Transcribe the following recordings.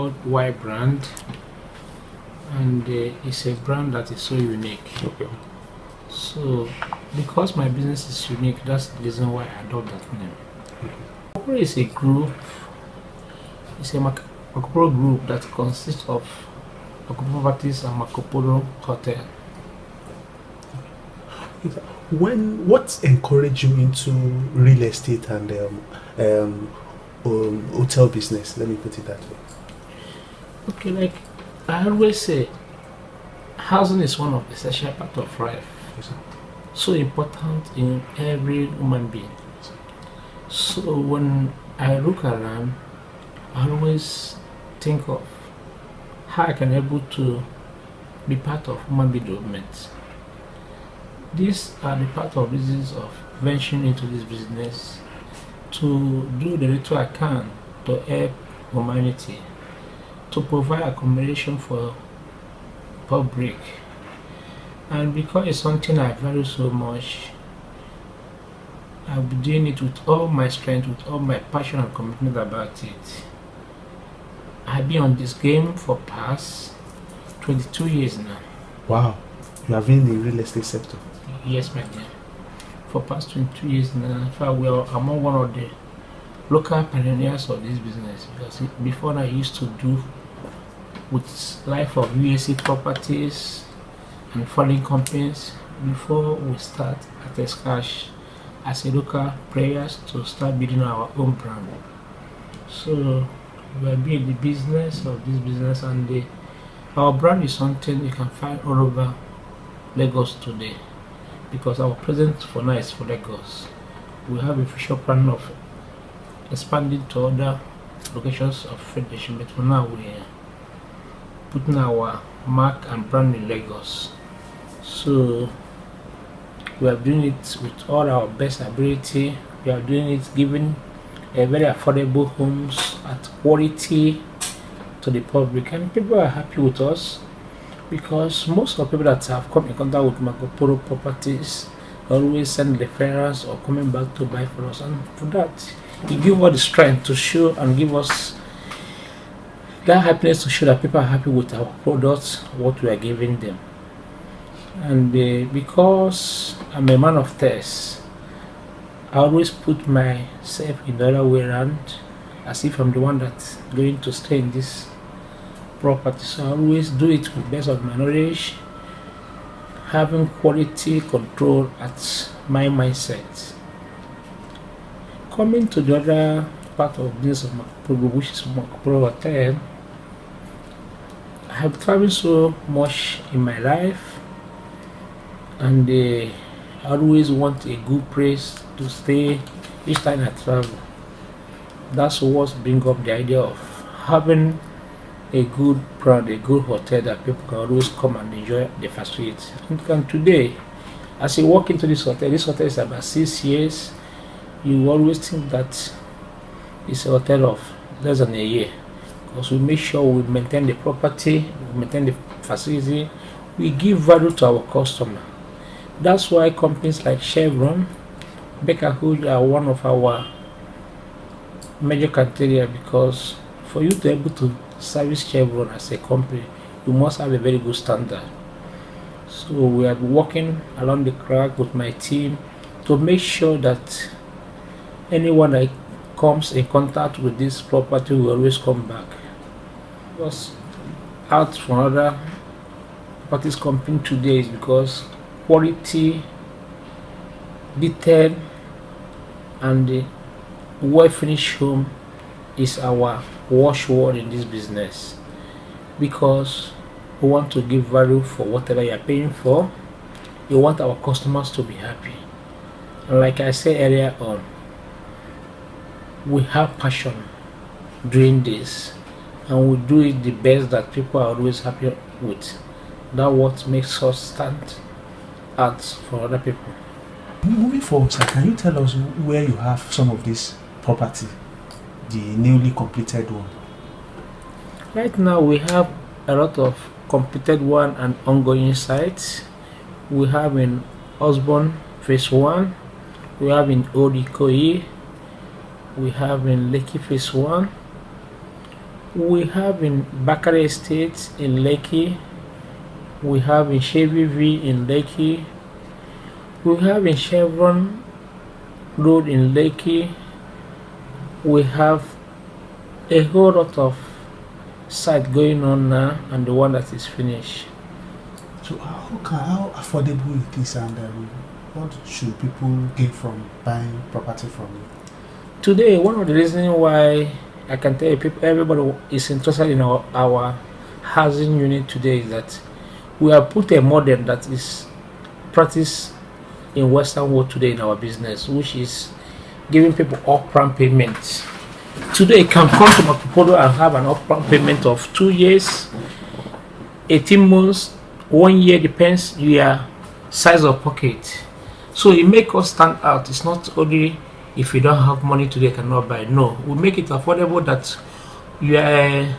called Y brand, and it's a brand that is so unique. Okay. So, because my business is unique, that's the reason why I adopt that name. Okoporo is a group. It's a Okoporo group that consists of Okoporo Properties and Okoporo Hotel. What encouraged you into real estate and hotel business? Let me put it that way. Okay, like I always say, housing is one of the essential part of life. Yes, sir. So important in every human being. So when I look around, I always think of how I can able to be part of human being development. These are the part of reasons of venturing into this business to do the little I can to help humanity, to provide accommodation for public, and because it's something I value so much, I'll be doing it with all my strength, with all my passion and commitment about it. I've been on this game for past 22 years now. Wow, you have been in the real estate sector. Yes, my dear. For past 22 years now, in fact, I'm one of the local pioneers of this business, because before I used to do with life of UAC properties and foreign companies. Before we start at a scratch as a local players to start building our own brand. So we are being the business of this business, and our brand is something you can find all over Lagos today, because our presence for now is for Lagos. We have a future plan of expanding to other locations of Federation, but for now we are putting our mark and brand in Lagos. So we are doing it with all our best ability. We are doing it giving a very affordable homes at quality to the public, and people are happy with us, because most of the people that have come in contact with Okoporo Properties always send referrals or coming back to buy for us, and for that it gives us the strength to show and give us that happiness to show that people are happy with our products, what we are giving them. And because I'm a man of taste, I always put myself in the other way around, as if I'm the one that's going to stay in this property. So I always do it with best of my knowledge, having quality control at my mindset. Coming to the other part of business of Okoporo, which is Okoporo Hotel, I have traveled so much in my life, and I always want a good place to stay each time I travel. That's what brings up the idea of having a good brand, a good hotel that people can always come and enjoy the facilities. And today, as you walk into this hotel is about 6 years. You always think that it's a hotel of less than a year, because we make sure we maintain the property, we maintain the facility, we give value to our customer. That's why companies like Chevron, Baker Hood are one of our major criteria, because for you to be able to service Chevron as a company, you must have a very good standard. So we are working along the track with my team to make sure that anyone that comes in contact with this property will always come back. Because out from other properties company today is because quality, detail, and the well finished home is our watchword in this business, because we want to give value for whatever you are paying for. We want our customers to be happy, and like I said earlier on, we have passion doing this, and we do it the best that people are always happy with. That's what makes us stand out for other people. Moving forward, sir, can you tell us where you have some of this property, the newly completed one? Right now we have a lot of completed one and ongoing sites. We have in Osborne Phase 1, we have in Old Ikoyi, we have in Lekki Phase 1, We have in Bakare Estate in Lekki. We have in Chevy V in Lekki. We have in Chevron Road in Lekki. We have a whole lot of site going on now, and the one that is finished. So how affordable it is, and what should people gain from buying property from you? Today, one of the reasons why I can tell you people, everybody is interested in our housing unit today is that we have put a model that is practiced in Western world today in our business, which is giving people upfront payments. Today, you can come to my proposal and have an upfront payment of 2 years, 18 months, 1 year, depends your size of pocket. So it makes us stand out. It's not only if you don't have money today, cannot buy. No, we make it affordable that you are a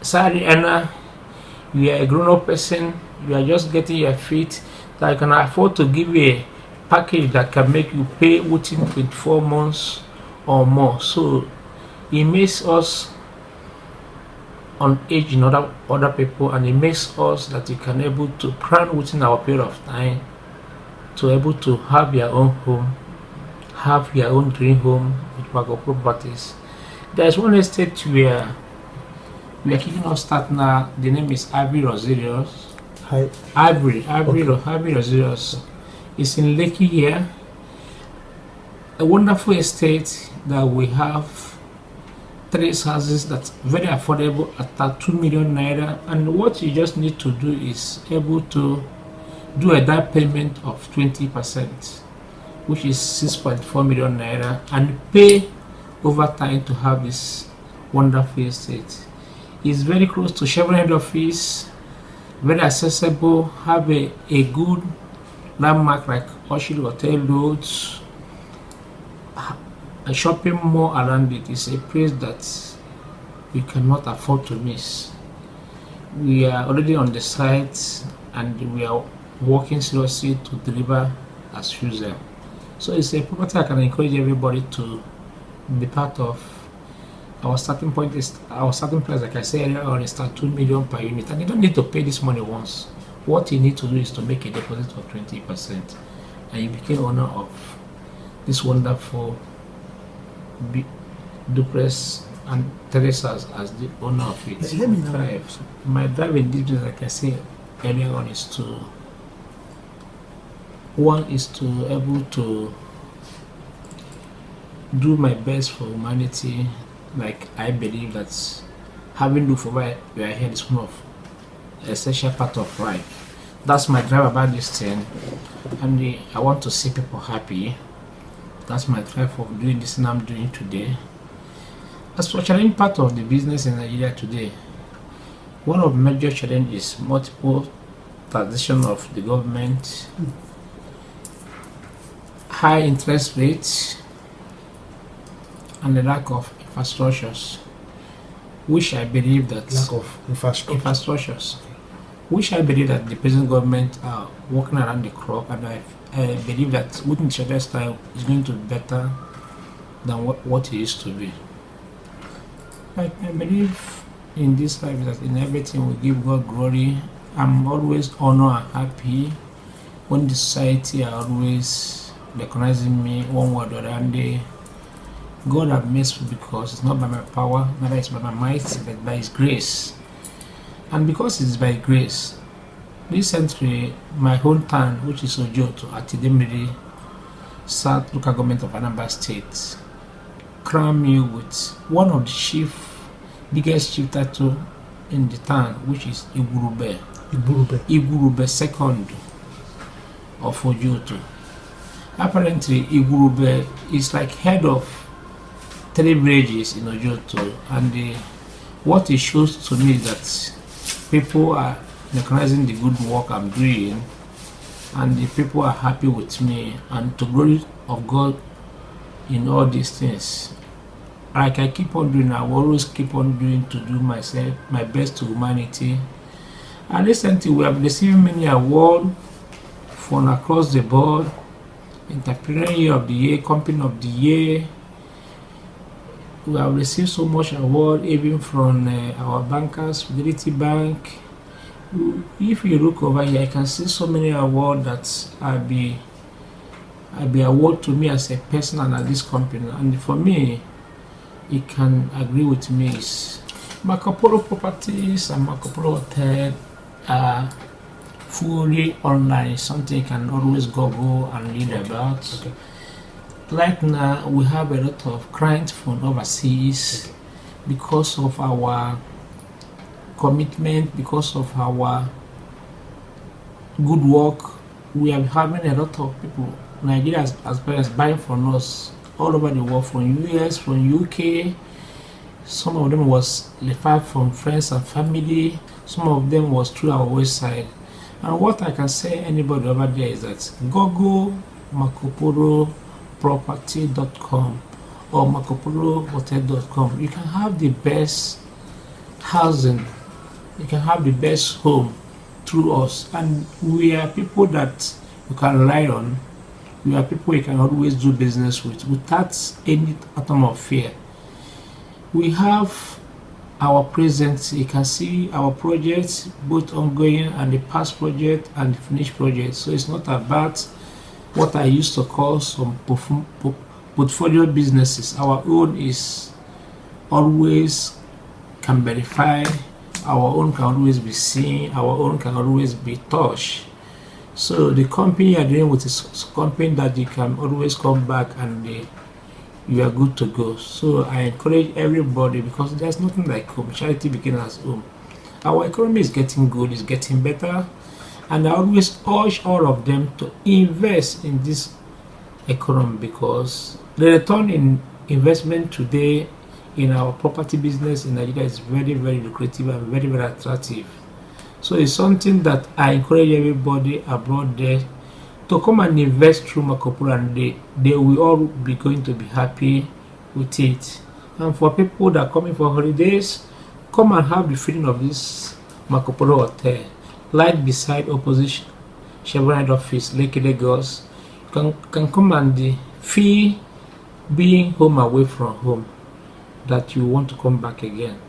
salary earner, you are a grown-up person, you are just getting your feet, that can afford to give you a package that can make you pay within 24 months or more. So it makes us on age in other people, and it makes us that you can able to plan within our period of time to able to have your own home, have your own dream home with Bago properties. There's one estate where we are kicking off start now. The name is Ivory Rosarios. Ivory Rosarios. It's in Lekki here. A wonderful estate that we have 3 houses that's very affordable at 2 million naira, and what you just need to do is able to do a down payment of 20%, which is 6.4 million naira, and pay over time to have this wonderful estate. It's very close to Chevron head office, very accessible, have a good landmark like Oshil Hotel Roads, a shopping mall around it. Is a place that we cannot afford to miss. We are already on the site and we are working seriously to deliver as usual. So it's a property I can encourage everybody to be part of. Our starting point is our starting price, like I said earlier on, is 2 million per unit, and you don't need to pay this money once. What you need to do is to make a deposit of 20%, and you become owner of this wonderful duplex and terraces as the owner of it. Let me know. My drive in this business, like I said earlier on, is to able to do my best for humanity. Like I believe that having roof over your head is one of essential part of life. That's my drive about this thing, and I want to see people happy. That's my drive for doing this thing I'm doing today. As for challenging part of the business in Nigeria today, one of the major challenges is multiple taxation of the government, high interest rates, and the lack of infrastructures, which I believe that Lack of infrastructures, which I believe that the present government are working around the clock, and I believe that within the time is going to be better than what it used to be. I believe in this life that in everything we give God glory. I'm always honored and happy when the society are always recognizing me one way or the other, and God have mercy, because it's not by my power, neither it's by my might, but by His grace. And because it is by grace, recently my hometown, which is Ojoto, Atidemiri, South Local Government of Anambra State, crowned me with one of the biggest chief title in the town, which is Igurube second of Ojoto. Apparently, Igurube is like head of 3 villages in Ojoto, and what it shows to me is that people are recognizing the good work I'm doing, and the people are happy with me, and to glory of God in all these things. Like I keep on doing, I will always keep on doing to do my best to humanity. And recently we have received many awards from across the board: Entrepreneur of the Year, Company of the Year, We have received so much award even from our bankers, Fidelity Bank. If you look over here, I can see so many awards that I be award to me as a person and at this company. And for me, it can agree with me is Marco Polo Properties and Marco Polo Hotel are fully online, something you can always Google and read about. Okay. Right now, we have a lot of clients from overseas because of our commitment, because of our good work. We are having a lot of people, Nigeria as well as buying from us all over the world, from US, from UK. Some of them was referred from friends and family. Some of them was through our website. And what I can say anybody over there is that Google marcopoloproperty.com or marcopolohotel.com. You can have the best housing, you can have the best home through us, and we are people that you can rely on. We are people you can always do business with without any atom of fear. We have our present, you can see our projects, both ongoing and the past project and the finished project. So it's not about what I used to call some portfolio businesses. Our own is always can verify, our own can always be seen, our own can always be touched. So the company you are dealing with is a company that you can always come back and you are good to go. So I encourage everybody, because there's nothing like home. Charity begins as home. Our economy is getting good, it's getting better, and I always urge all of them to invest in this economy, because the return in investment today in our property business in Nigeria is very, very lucrative and very, very attractive. So it's something that I encourage everybody abroad there to come and invest through Marco Polo, and they will all be going to be happy with it. And for people that are coming for holidays, come and have the feeling of this Marco Polo Hotel, right beside opposite Chevron head office, Lake Lagos. You can come and feel being home away from home, that you want to come back again.